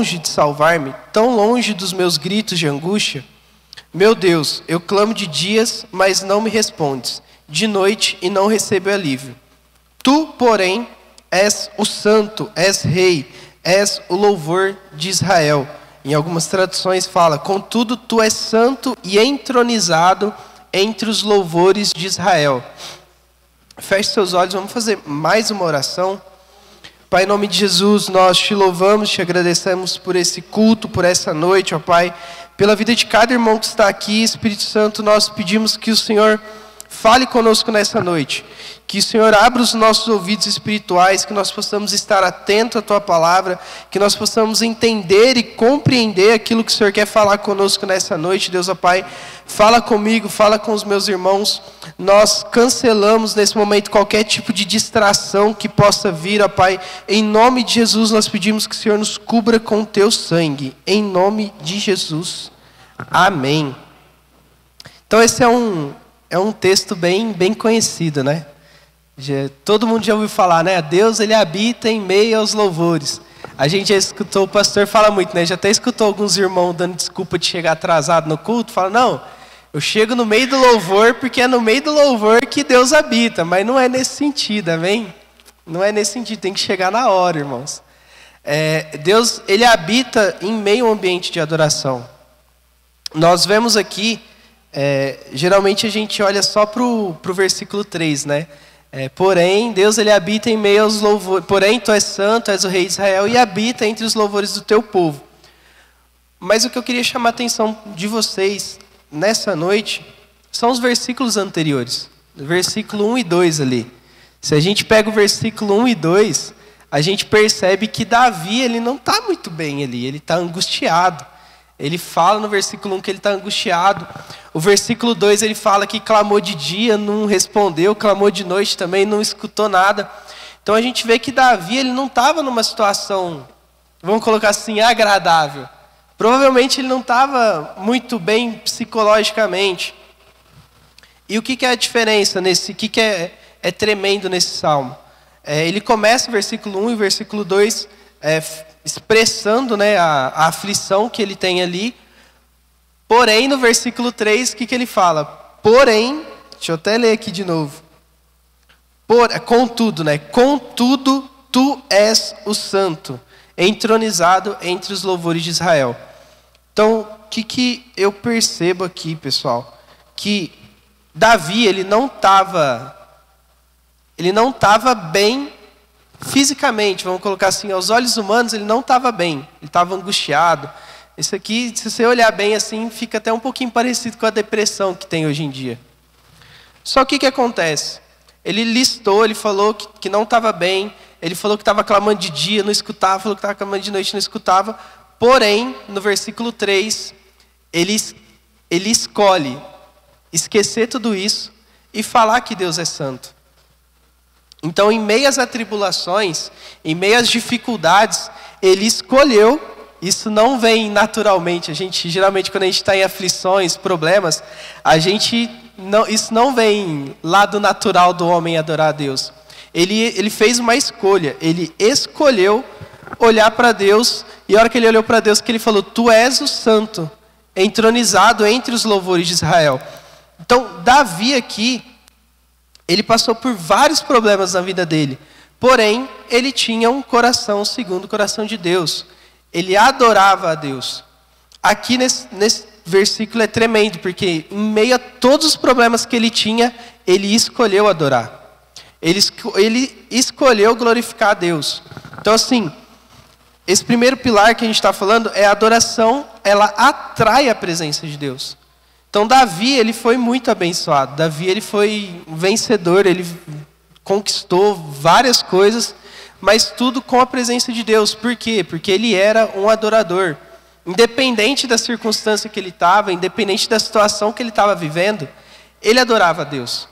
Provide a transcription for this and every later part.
longe de salvar-me, tão longe dos meus gritos de angústia? Meu Deus, eu clamo de dias, mas não me respondes, de noite e não recebo alívio. Tu, porém, és o santo, és rei, és o louvor de Israel. Em algumas traduções fala, contudo, tu és santo e entronizado entre os louvores de Israel. Feche seus olhos, vamos fazer mais uma oração. Pai, em nome de Jesus, nós te louvamos, te agradecemos por esse culto, por essa noite, ó Pai, pela vida de cada irmão que está aqui. Espírito Santo, nós pedimos que o Senhor fale conosco nessa noite, que o Senhor abra os nossos ouvidos espirituais, que nós possamos estar atentos à Tua palavra, que nós possamos entender e compreender aquilo que o Senhor quer falar conosco nessa noite. Deus, ó Pai, fala comigo, fala com os meus irmãos. Nós cancelamos nesse momento qualquer tipo de distração que possa vir, ó Pai. Em nome de Jesus, nós pedimos que o Senhor nos cubra com o Teu sangue. Em nome de Jesus. Amém. Então esse é um texto bem conhecido, né? Todo mundo já ouviu falar, né? Deus, Ele habita em meio aos louvores. A gente já escutou, o pastor fala muito, né? Já até escutou alguns irmãos dando desculpa de chegar atrasado no culto. Fala, não, eu chego no meio do louvor porque é no meio do louvor que Deus habita. Mas não é nesse sentido, amém? Não é nesse sentido, tem que chegar na hora, irmãos. Deus, Ele habita em meio ao ambiente de adoração. Nós vemos aqui, geralmente a gente olha só para o versículo 3, né? Porém, Deus, Ele habita em meio aos louvores. Porém, Tu és santo, és o rei de Israel e habita entre os louvores do Teu povo. Mas o que eu queria chamar a atenção de vocês nessa noite são os versículos anteriores. Versículo 1 e 2 ali. Se a gente pega o versículo 1 e 2, a gente percebe que Davi, ele não está muito bem ali, ele está angustiado. Ele fala no versículo 1 que ele está angustiado. O versículo 2 ele fala que clamou de dia, não respondeu, clamou de noite também, não escutou nada. Então a gente vê que Davi ele não estava numa situação, vamos colocar assim, agradável. Provavelmente ele não estava muito bem psicologicamente. E o que é a diferença nesse, o que é tremendo nesse salmo? Ele começa o versículo 1 e o versículo 2 expressando, né, a aflição que ele tem ali. Porém, no versículo 3, o que ele fala? Porém, deixa eu até ler aqui de novo. Contudo, né? Contudo, Tu és o santo, entronizado entre os louvores de Israel. Então, o que eu percebo aqui, pessoal? Que Davi, ele não estava bem fisicamente, vamos colocar assim, aos olhos humanos, ele não estava bem, ele estava angustiado. Isso aqui, se você olhar bem assim, fica até um pouquinho parecido com a depressão que tem hoje em dia. Só que o que acontece? Ele listou, ele falou que não estava bem, ele falou que estava clamando de dia, não escutava, falou que estava clamando de noite, não escutava. Porém, no versículo 3, ele escolhe esquecer tudo isso e falar que Deus é santo. Então, em meio às atribulações, em meio às dificuldades, ele escolheu. Isso não vem naturalmente. Geralmente, quando a gente está em aflições, problemas, isso não vem lá do natural do homem adorar a Deus. Ele fez uma escolha. Ele escolheu olhar para Deus. E a hora que ele olhou para Deus, que ele falou, Tu és o santo, entronizado entre os louvores de Israel. Então, Davi aqui, ele passou por vários problemas na vida dele. Porém, ele tinha um coração segundo o coração de Deus. Ele adorava a Deus. Aqui nesse versículo é tremendo, porque em meio a todos os problemas que ele tinha, ele escolheu adorar. Ele escolheu glorificar a Deus. Então assim, esse primeiro pilar que a gente está falando é a adoração, ela atrai a presença de Deus. Então Davi, ele foi muito abençoado. Davi, ele foi um vencedor, ele conquistou várias coisas, mas tudo com a presença de Deus. Por quê? Porque ele era um adorador. Independente da circunstância que ele estava, independente da situação que ele estava vivendo, ele adorava a Deus.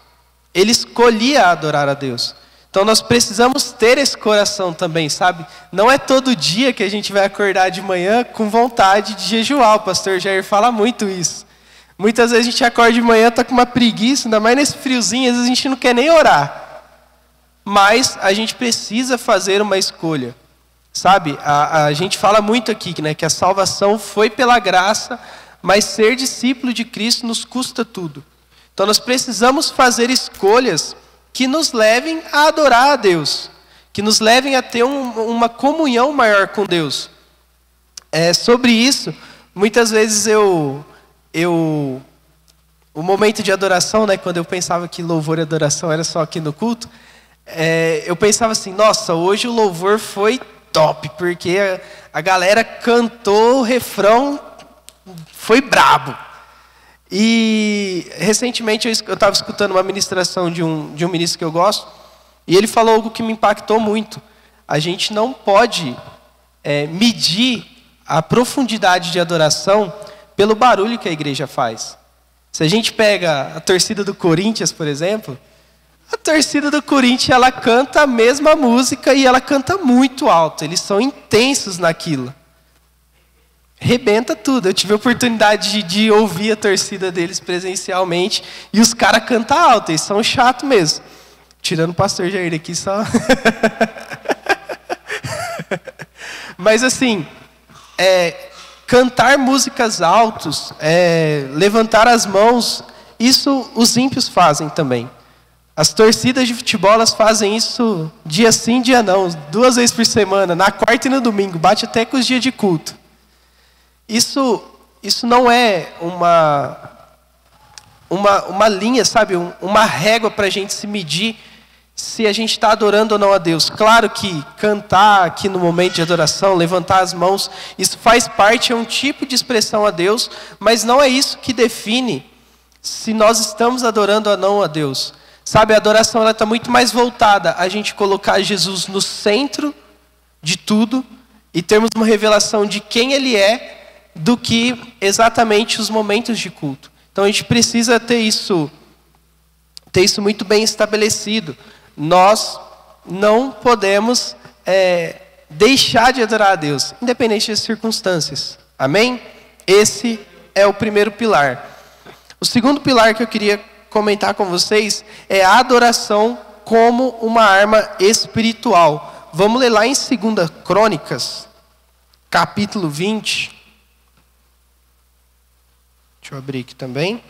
Ele escolhia adorar a Deus. Então nós precisamos ter esse coração também, sabe? Não é todo dia que a gente vai acordar de manhã com vontade de jejuar. O pastor Jair fala muito isso. Muitas vezes a gente acorda de manhã, está com uma preguiça, ainda mais nesse friozinho, às vezes a gente não quer nem orar. Mas a gente precisa fazer uma escolha. Sabe, a gente fala muito aqui, né, que a salvação foi pela graça, mas ser discípulo de Cristo nos custa tudo. Então nós precisamos fazer escolhas que nos levem a adorar a Deus, que nos levem a ter uma comunhão maior com Deus. Sobre isso, muitas vezes o momento de adoração, né, quando eu pensava que louvor e adoração era só aqui no culto, eu pensava assim, nossa, hoje o louvor foi top, porque a galera cantou o refrão, foi brabo. E recentemente eu estava escutando uma ministração de um ministro que eu gosto, e ele falou algo que me impactou muito. A gente não pode medir a profundidade de adoração pelo barulho que a igreja faz. Se a gente pega a torcida do Corinthians, por exemplo, a torcida do Corinthians, ela canta a mesma música e ela canta muito alto. Eles são intensos naquilo. Rebenta tudo. Eu tive a oportunidade de ouvir a torcida deles presencialmente e os caras cantam alto, eles são chatos mesmo. Tirando o pastor Jair aqui só. Mas assim, cantar músicas altas, levantar as mãos, isso os ímpios fazem também. As torcidas de futebol, elas fazem isso dia sim, dia não, 2 vezes por semana, na quarta e no domingo, bate até com os dias de culto. Isso não é uma linha, sabe, uma régua para a gente se medir se a gente está adorando ou não a Deus. Claro que cantar aqui no momento de adoração, levantar as mãos, isso faz parte, é um tipo de expressão a Deus, mas não é isso que define se nós estamos adorando ou não a Deus. Sabe, a adoração está muito mais voltada a gente colocar Jesus no centro de tudo e termos uma revelação de quem Ele é, do que exatamente os momentos de culto. Então a gente precisa ter isso muito bem estabelecido. Nós não podemos deixar de adorar a Deus, independente das circunstâncias. Amém? Esse é o primeiro pilar. O segundo pilar que eu queria comentar com vocês é a adoração como uma arma espiritual. Vamos ler lá em 2 Crônicas, capítulo 20. Deixa eu abrir aqui também.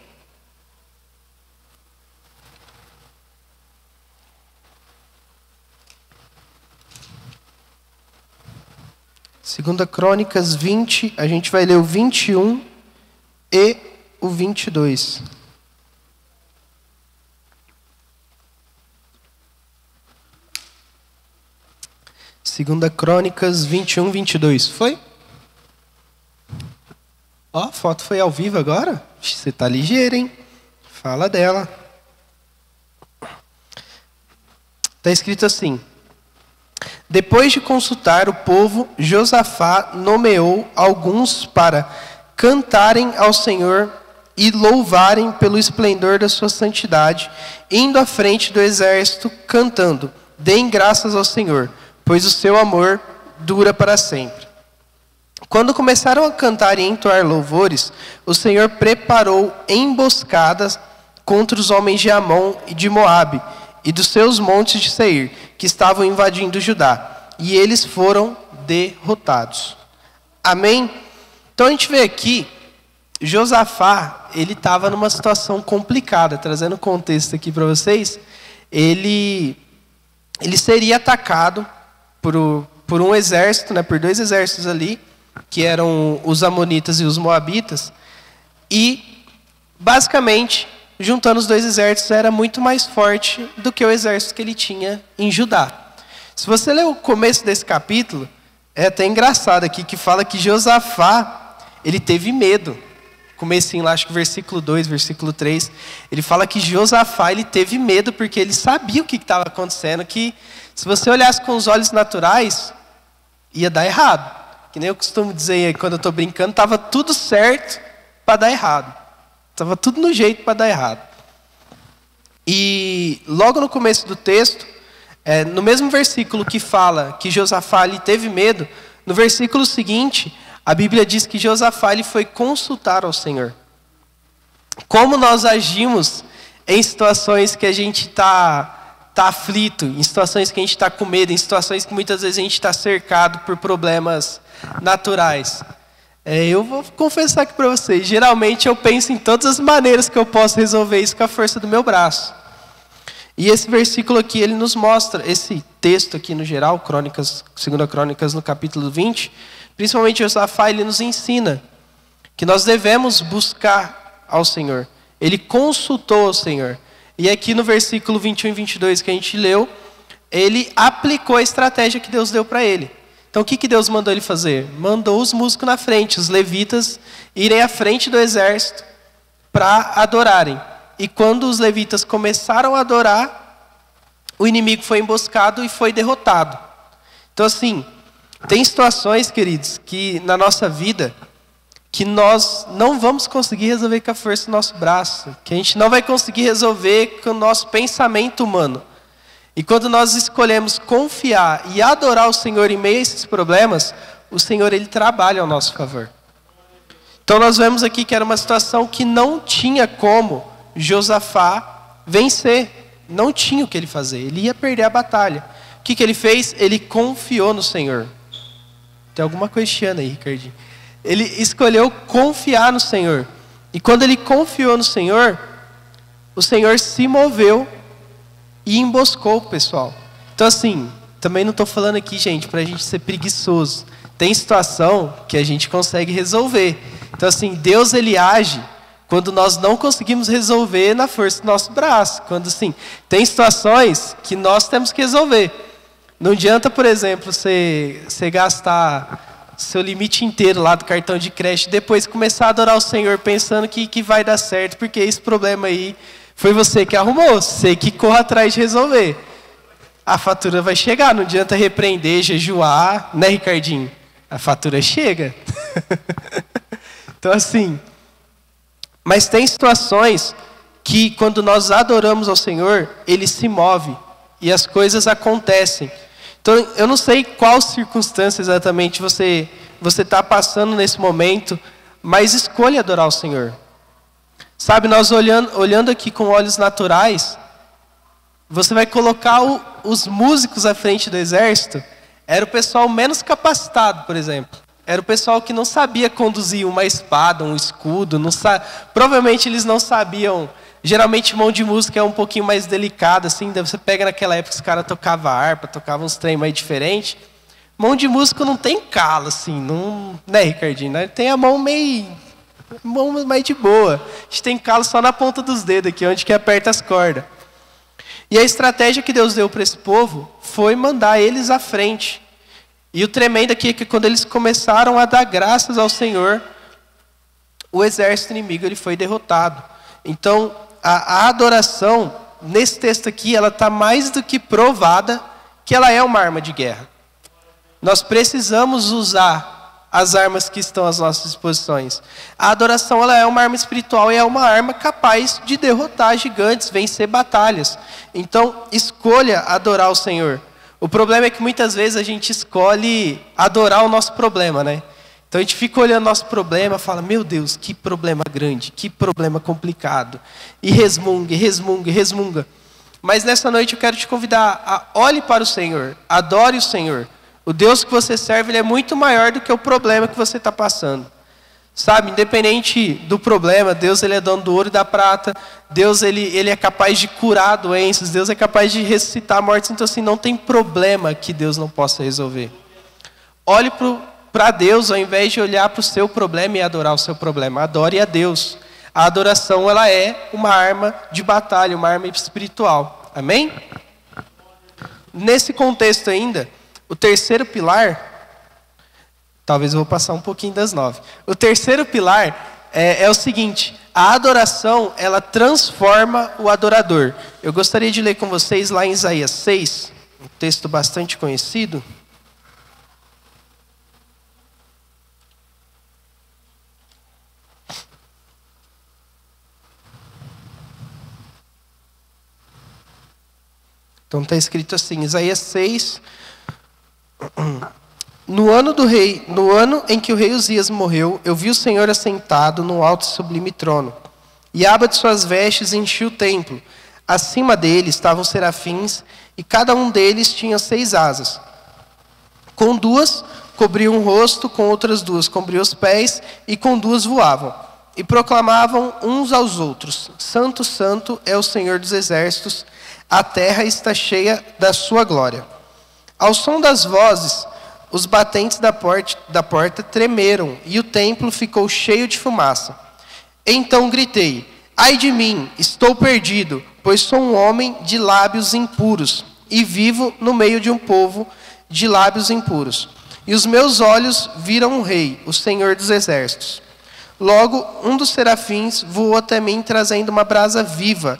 Segunda Crônicas 20, a gente vai ler o 21 e o 22. Segunda Crônicas 21, 22. Foi? Ó, a foto foi ao vivo agora? Você tá ligeiro, hein? Fala dela. Está escrito assim: depois de consultar o povo, Josafá nomeou alguns para cantarem ao Senhor e louvarem pelo esplendor da sua santidade, indo à frente do exército, cantando: deem graças ao Senhor, pois o seu amor dura para sempre. Quando começaram a cantar e entoar louvores, o Senhor preparou emboscadas contra os homens de Amon e de Moabe e dos seus montes de Seir, que estavam invadindo Judá, e eles foram derrotados. Amém? Então a gente vê aqui, Josafá, ele estava numa situação complicada, trazendo contexto aqui para vocês. Ele seria atacado por um exército, né, por 2 exércitos ali, que eram os amonitas e os moabitas, e basicamente, juntando os 2 exércitos, era muito mais forte do que o exército que ele tinha em Judá. Se você ler o começo desse capítulo, é até engraçado aqui, que fala que Josafá, ele teve medo. Comecinho lá, acho que versículo 2, versículo 3, ele fala que Josafá, ele teve medo, porque ele sabia o que estava acontecendo, que se você olhasse com os olhos naturais, ia dar errado. Que nem eu costumo dizer quando eu estou brincando, estava tudo certo para dar errado. Estava tudo no jeito para dar errado. E logo no começo do texto, no mesmo versículo que fala que Josafá ele teve medo, no versículo seguinte, a Bíblia diz que Josafá ele foi consultar ao Senhor. Como nós agimos em situações que a gente está está aflito, em situações que a gente está com medo, em situações que muitas vezes a gente está cercado por problemas naturais. Eu vou confessar aqui para vocês, geralmente eu penso em todas as maneiras que eu posso resolver isso com a força do meu braço. E esse versículo aqui, ele nos mostra, esse texto aqui no geral, Crônicas, 2 Crônicas no capítulo 20, principalmente Josafá, ele nos ensina que nós devemos buscar ao Senhor. Ele consultou ao Senhor. E aqui no versículo 21 e 22 que a gente leu, ele aplicou a estratégia que Deus deu para ele. Então o que Deus mandou ele fazer? Mandou os músicos na frente, os levitas irem à frente do exército para adorarem. E quando os levitas começaram a adorar, o inimigo foi emboscado e foi derrotado. Então assim, tem situações, queridos, que na nossa vida, que nós não vamos conseguir resolver com a força do nosso braço, que a gente não vai conseguir resolver com o nosso pensamento humano. E quando nós escolhemos confiar e adorar o Senhor em meio a esses problemas, o Senhor, ele trabalha ao nosso favor. Então nós vemos aqui que era uma situação que não tinha como Josafá vencer. Não tinha o que ele fazer, ele ia perder a batalha. O que ele fez? Ele confiou no Senhor. Tem alguma coisa chiana aí, Ricardinho. Ele escolheu confiar no Senhor. E quando ele confiou no Senhor, o Senhor se moveu e emboscou o pessoal. Então assim, também não estou falando aqui, gente, para a gente ser preguiçoso. Tem situação que a gente consegue resolver. Então assim, Deus, ele age quando nós não conseguimos resolver na força do nosso braço. Quando assim, tem situações que nós temos que resolver. Não adianta, por exemplo, você gastar seu limite inteiro lá do cartão de crédito e depois começar a adorar o Senhor pensando que vai dar certo, porque esse problema aí foi você que arrumou, você que corre atrás de resolver. A fatura vai chegar, não adianta repreender, jejuar, né, Ricardinho? A fatura chega. Então assim, mas tem situações que quando nós adoramos ao Senhor, Ele se move e as coisas acontecem. Então, eu não sei qual circunstância exatamente você está passando nesse momento, mas escolha adorar o Senhor. Sabe, nós olhando aqui com olhos naturais, você vai colocar os músicos à frente do exército, era o pessoal menos capacitado, por exemplo. Era o pessoal que não sabia conduzir uma espada, um escudo, provavelmente eles não sabiam. Geralmente mão de música é um pouquinho mais delicada, assim, você pega naquela época os caras tocavam harpa, tocavam uns trem mais diferentes. Mão de músico não tem calo, assim, não, né, Ricardinho? Né? Tem a mão mais de boa. A gente tem calo só na ponta dos dedos aqui, onde que aperta as cordas. E a estratégia que Deus deu para esse povo foi mandar eles à frente. E o tremendo aqui é que quando eles começaram a dar graças ao Senhor, o exército inimigo ele foi derrotado. Então, a adoração, nesse texto aqui, ela está mais do que provada que ela é uma arma de guerra. Nós precisamos usar as armas que estão às nossas disposições. A adoração, ela é uma arma espiritual e é uma arma capaz de derrotar gigantes, vencer batalhas. Então, escolha adorar o Senhor. O problema é que muitas vezes a gente escolhe adorar o nosso problema, né? Então a gente fica olhando nosso problema e fala, meu Deus, que problema grande, que problema complicado. E resmunga, resmunga, resmunga. Mas nessa noite eu quero te convidar a olhe para o Senhor, adore o Senhor. O Deus que você serve, ele é muito maior do que o problema que você está passando. Sabe, independente do problema, Deus, ele é dono do ouro e da prata. Deus, ele é capaz de curar doenças. Deus é capaz de ressuscitar mortes. Então assim, não tem problema que Deus não possa resolver. Olhe para Deus, ao invés de olhar para o seu problema e adorar o seu problema. Adore a Deus. A adoração, ela é uma arma de batalha, uma arma espiritual. Amém? Nesse contexto ainda, o terceiro pilar, talvez eu vou passar um pouquinho das 9. O terceiro pilar é o seguinte, a adoração, ela transforma o adorador. Eu gostaria de ler com vocês lá em Isaías 6, um texto bastante conhecido. Então está escrito assim, Isaías 6, no ano em que o rei Uzias morreu, eu vi o Senhor assentado no alto e sublime trono, e a aba de suas vestes enchia o templo. Acima dele estavam serafins, e cada um deles tinha 6 asas. Com 2 cobriam o rosto, com outras 2 cobriam os pés, e com 2 voavam. E proclamavam uns aos outros: Santo, Santo é o Senhor dos exércitos, a terra está cheia da sua glória. Ao som das vozes, os batentes da porta tremeram, e o templo ficou cheio de fumaça. Então gritei: ai de mim, estou perdido, pois sou um homem de lábios impuros, e vivo no meio de um povo de lábios impuros. E os meus olhos viram o Rei, o Senhor dos exércitos. Logo, um dos serafins voou até mim, trazendo uma brasa viva,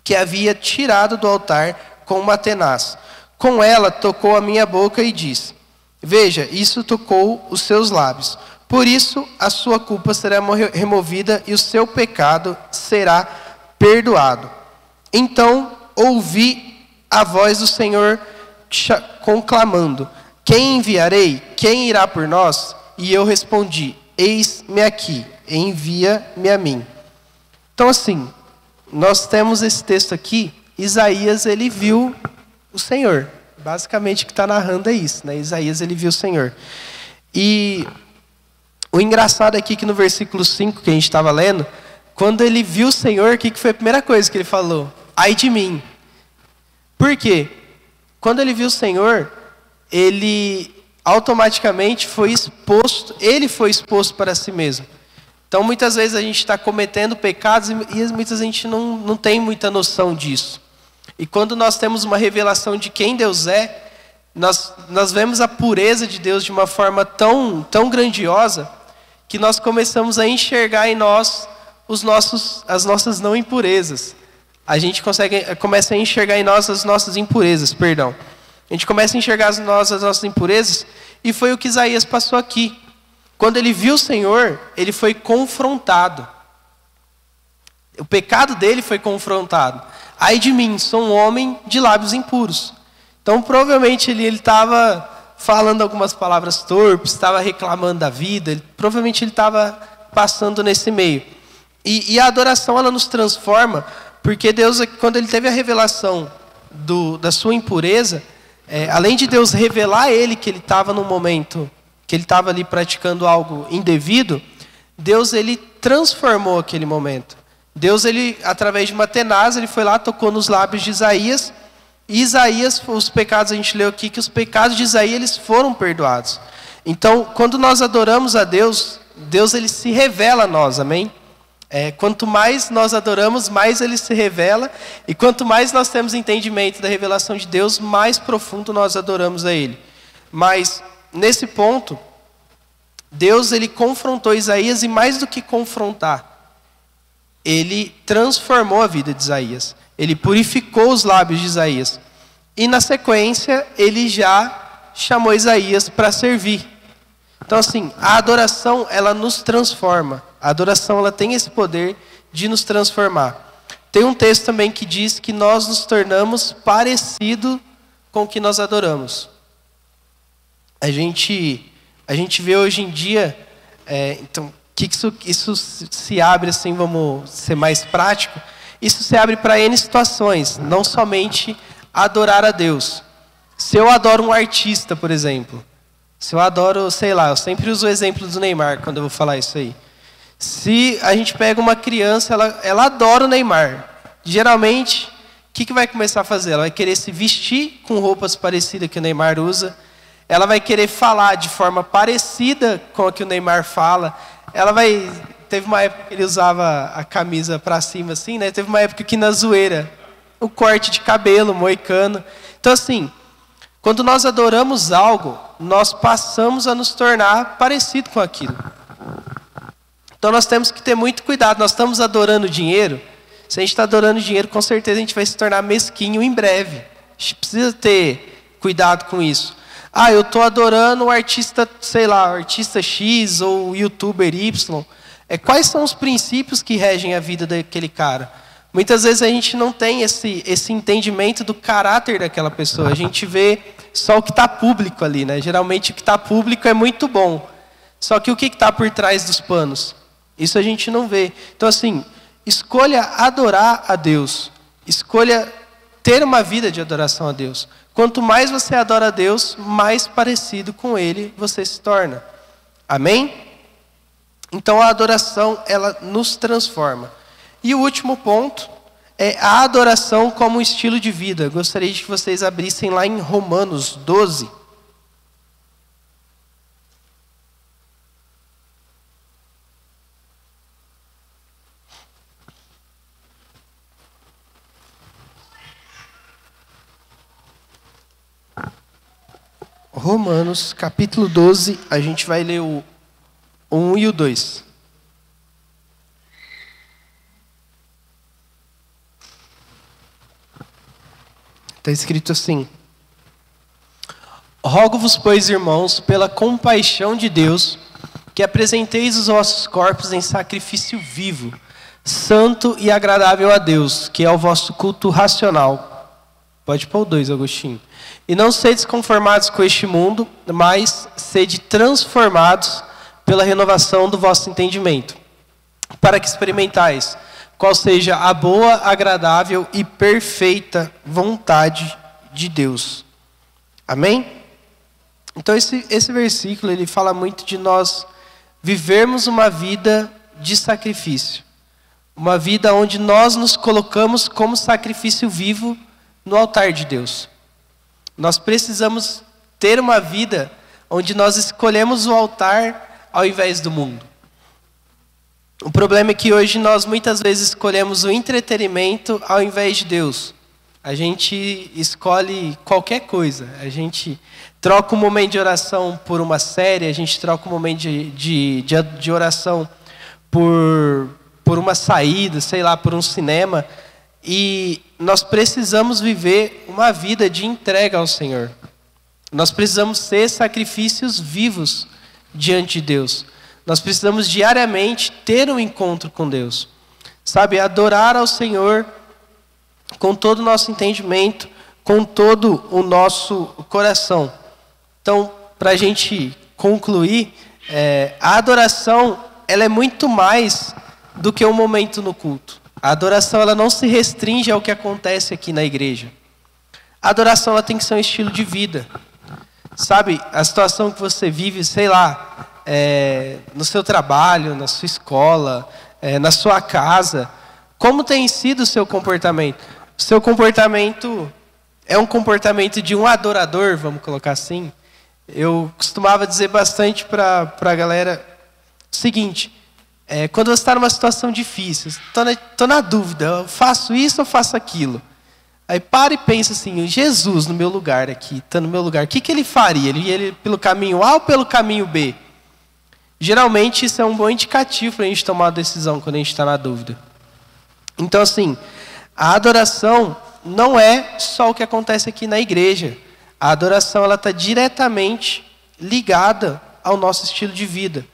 que havia tirado do altar com uma tenaz. Com ela tocou a minha boca e disse: veja, isso tocou os seus lábios. Por isso, a sua culpa será removida e o seu pecado será perdoado. Então, ouvi a voz do Senhor conclamando: quem enviarei? Quem irá por nós? E eu respondi: eis-me aqui, envia-me a mim. Então, assim, nós temos esse texto aqui. Isaías, ele viu o Senhor. Basicamente, o que está narrando é isso, né? Isaías, ele viu o Senhor. E o engraçado aqui que no versículo 5 que a gente estava lendo, quando ele viu o Senhor, o que foi a primeira coisa que ele falou? Ai de mim. Por quê? Quando ele viu o Senhor, ele automaticamente foi exposto, ele foi exposto para si mesmo. Então, muitas vezes a gente está cometendo pecados e muitas vezes a gente não tem muita noção disso. E quando nós temos uma revelação de quem Deus é, nós vemos a pureza de Deus de uma forma tão grandiosa, que nós começamos a enxergar em nós as nossas não impurezas. A gente começa a enxergar em nós as nossas impurezas, perdão. A gente começa a enxergar as nossas impurezas, e foi o que Isaías passou aqui. Quando ele viu o Senhor, ele foi confrontado. O pecado dele foi confrontado. Ai de mim, sou um homem de lábios impuros. Então, provavelmente, ele estava falando algumas palavras torpes, estava reclamando da vida, provavelmente ele estava passando nesse meio. E a adoração, ela nos transforma, porque Deus, quando ele teve a revelação da sua impureza, além de Deus revelar a ele que ele estava num momento, que ele estava ali praticando algo indevido, Deus, ele transformou aquele momento. Deus, ele, através de uma tenaz, ele foi lá, tocou nos lábios de Isaías, e Isaías, os pecados, a gente leu aqui, que os pecados de Isaías, eles foram perdoados. Então, quando nós adoramos a Deus, Deus, ele se revela a nós, amém? Quanto mais nós adoramos, mais ele se revela, e quanto mais nós temos entendimento da revelação de Deus, mais profundo nós adoramos a ele. Mas, nesse ponto, Deus, ele confrontou Isaías, e mais do que confrontar, ele transformou a vida de Isaías. Ele purificou os lábios de Isaías. E na sequência, ele já chamou Isaías para servir. Então, assim, a adoração, ela nos transforma. A adoração, ela tem esse poder de nos transformar. Tem um texto também que diz que nós nos tornamos parecido com o que nós adoramos. A gente vê hoje em dia, então, que isso se abre, assim, vamos ser mais prático, isso se abre para N situações, não somente adorar a Deus. Se eu adoro um artista, por exemplo, se eu adoro, sei lá, eu sempre uso o exemplo do Neymar quando eu vou falar isso aí. Se a gente pega uma criança, ela adora o Neymar. Geralmente, o que vai começar a fazer? Ela vai querer se vestir com roupas parecidas que o Neymar usa. Ela vai querer falar de forma parecida com a que o Neymar fala. Teve uma época que ele usava a camisa para cima assim, né? Teve uma época que na zoeira, o corte de cabelo, moicano. Então, assim, quando nós adoramos algo, nós passamos a nos tornar parecido com aquilo. Então, nós temos que ter muito cuidado. Nós estamos adorando dinheiro. Se a gente está adorando dinheiro, com certeza a gente vai se tornar mesquinho em breve. A gente precisa ter cuidado com isso. Eu estou adorando o artista, sei lá, o artista X ou o youtuber Y. Quais são os princípios que regem a vida daquele cara? Muitas vezes a gente não tem esse entendimento do caráter daquela pessoa. A gente vê só o que está público ali, né? Geralmente o que está público é muito bom. Só que o que está por trás dos panos? Isso a gente não vê. Então, assim, escolha adorar a Deus. Escolha ter uma vida de adoração a Deus. Quanto mais você adora a Deus, mais parecido com Ele você se torna. Amém? Então a adoração, ela nos transforma. E o último ponto é a adoração como estilo de vida. Gostaria de que vocês abrissem lá em Romanos 12. Romanos, capítulo 12, a gente vai ler o 1 e o 2. Está escrito assim: Rogo-vos, pois, irmãos, pela compaixão de Deus, que apresenteis os vossos corpos em sacrifício vivo, santo e agradável a Deus, que é o vosso culto racional. Pode pôr o 2, Agostinho. E não sedes conformados com este mundo, mas sede transformados pela renovação do vosso entendimento, para que experimentais qual seja a boa, agradável e perfeita vontade de Deus. Amém? Então esse versículo ele fala muito de nós vivermos uma vida de sacrifício. Uma vida onde nós nos colocamos como sacrifício vivo no altar de Deus. Nós precisamos ter uma vida onde nós escolhemos o altar ao invés do mundo. O problema é que hoje nós muitas vezes escolhemos o entretenimento ao invés de Deus. A gente escolhe qualquer coisa. A gente troca um momento de oração por uma série, a gente troca um momento de oração por uma saída, sei lá, por um cinema. E nós precisamos viver uma vida de entrega ao Senhor. Nós precisamos ser sacrifícios vivos diante de Deus. Nós precisamos diariamente ter um encontro com Deus. Sabe, adorar ao Senhor com todo o nosso entendimento, com todo o nosso coração. Então, para a gente concluir, a adoração ela é muito mais do que um momento no culto. A adoração ela não se restringe ao que acontece aqui na igreja. A adoração ela tem que ser um estilo de vida. Sabe, a situação que você vive, sei lá, no seu trabalho, na sua escola, na sua casa, como tem sido o seu comportamento? O seu comportamento é um comportamento de um adorador, vamos colocar assim. Eu costumava dizer bastante para a galera o seguinte: quando você está numa situação difícil, estou na dúvida, eu faço isso ou faço aquilo? Aí para e pensa assim, Jesus no meu lugar aqui, está no meu lugar, o que ele faria? Ele ia pelo caminho A ou pelo caminho B? Geralmente isso é um bom indicativo para a gente tomar uma decisão quando a gente está na dúvida. Então assim, a adoração não é só o que acontece aqui na igreja. A adoração ela está diretamente ligada ao nosso estilo de vida.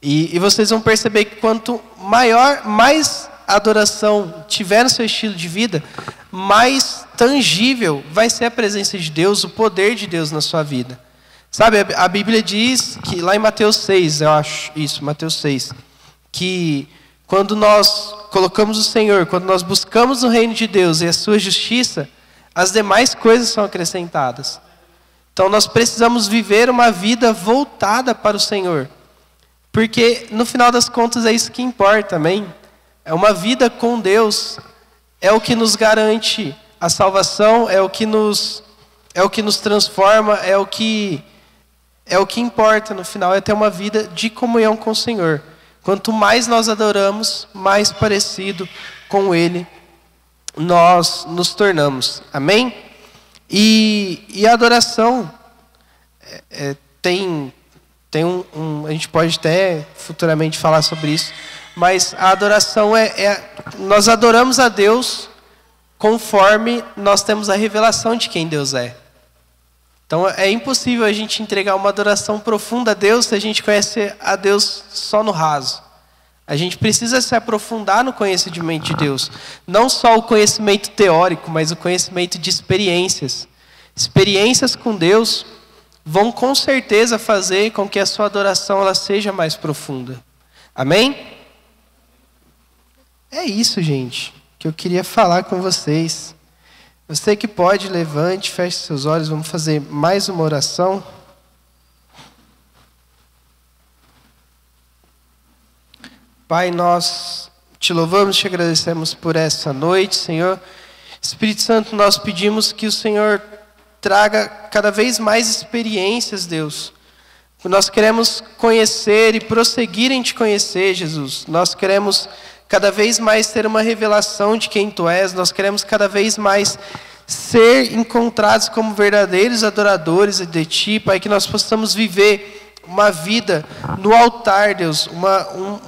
E vocês vão perceber que quanto mais adoração tiver no seu estilo de vida, mais tangível vai ser a presença de Deus, o poder de Deus na sua vida. Sabe, a Bíblia diz que, lá em Mateus 6, eu acho, isso, Mateus 6, que quando nós colocamos o Senhor, quando nós buscamos o reino de Deus e a sua justiça, as demais coisas são acrescentadas. Então nós precisamos viver uma vida voltada para o Senhor. Porque, no final das contas, é isso que importa, amém? É uma vida com Deus, é o que nos garante a salvação, é o que nos transforma, é o que importa no final, é ter uma vida de comunhão com o Senhor. Quanto mais nós adoramos, mais parecido com Ele nós nos tornamos, amém? E a adoração a gente pode até futuramente falar sobre isso, mas a adoração nós adoramos a Deus conforme nós temos a revelação de quem Deus é. Então é impossível a gente entregar uma adoração profunda a Deus se a gente conhece a Deus só no raso. A gente precisa se aprofundar no conhecimento de Deus. Não só o conhecimento teórico, mas o conhecimento de experiências. Experiências com Deus vão com certeza fazer com que a sua adoração ela seja mais profunda. Amém? É isso, gente, que eu queria falar com vocês. Você que pode, levante, feche seus olhos, vamos fazer mais uma oração. Pai, nós te louvamos, te agradecemos por essa noite, Senhor. Espírito Santo, nós pedimos que o Senhor traga cada vez mais experiências, Deus. Nós queremos conhecer e prosseguir em te conhecer, Jesus. Nós queremos cada vez mais ter uma revelação de quem tu és. Nós queremos cada vez mais ser encontrados como verdadeiros adoradores de ti, Pai, que nós possamos viver uma vida no altar, Deus,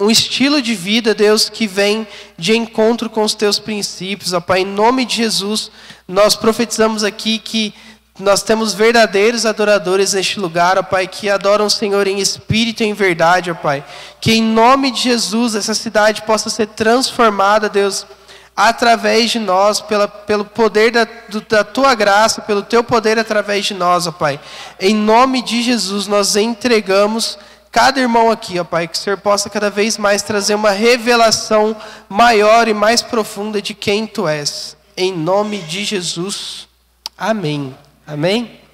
um estilo de vida, Deus, que vem de encontro com os teus princípios, ó Pai. Em nome de Jesus, nós profetizamos aqui que nós temos verdadeiros adoradores neste lugar, ó Pai, que adoram o Senhor em espírito e em verdade, ó Pai. Que em nome de Jesus essa cidade possa ser transformada, Deus, através de nós, pelo poder da Tua graça, pelo Teu poder através de nós, ó Pai. Em nome de Jesus nós entregamos cada irmão aqui, ó Pai, que o Senhor possa cada vez mais trazer uma revelação maior e mais profunda de quem Tu és. Em nome de Jesus. Amém. Amém?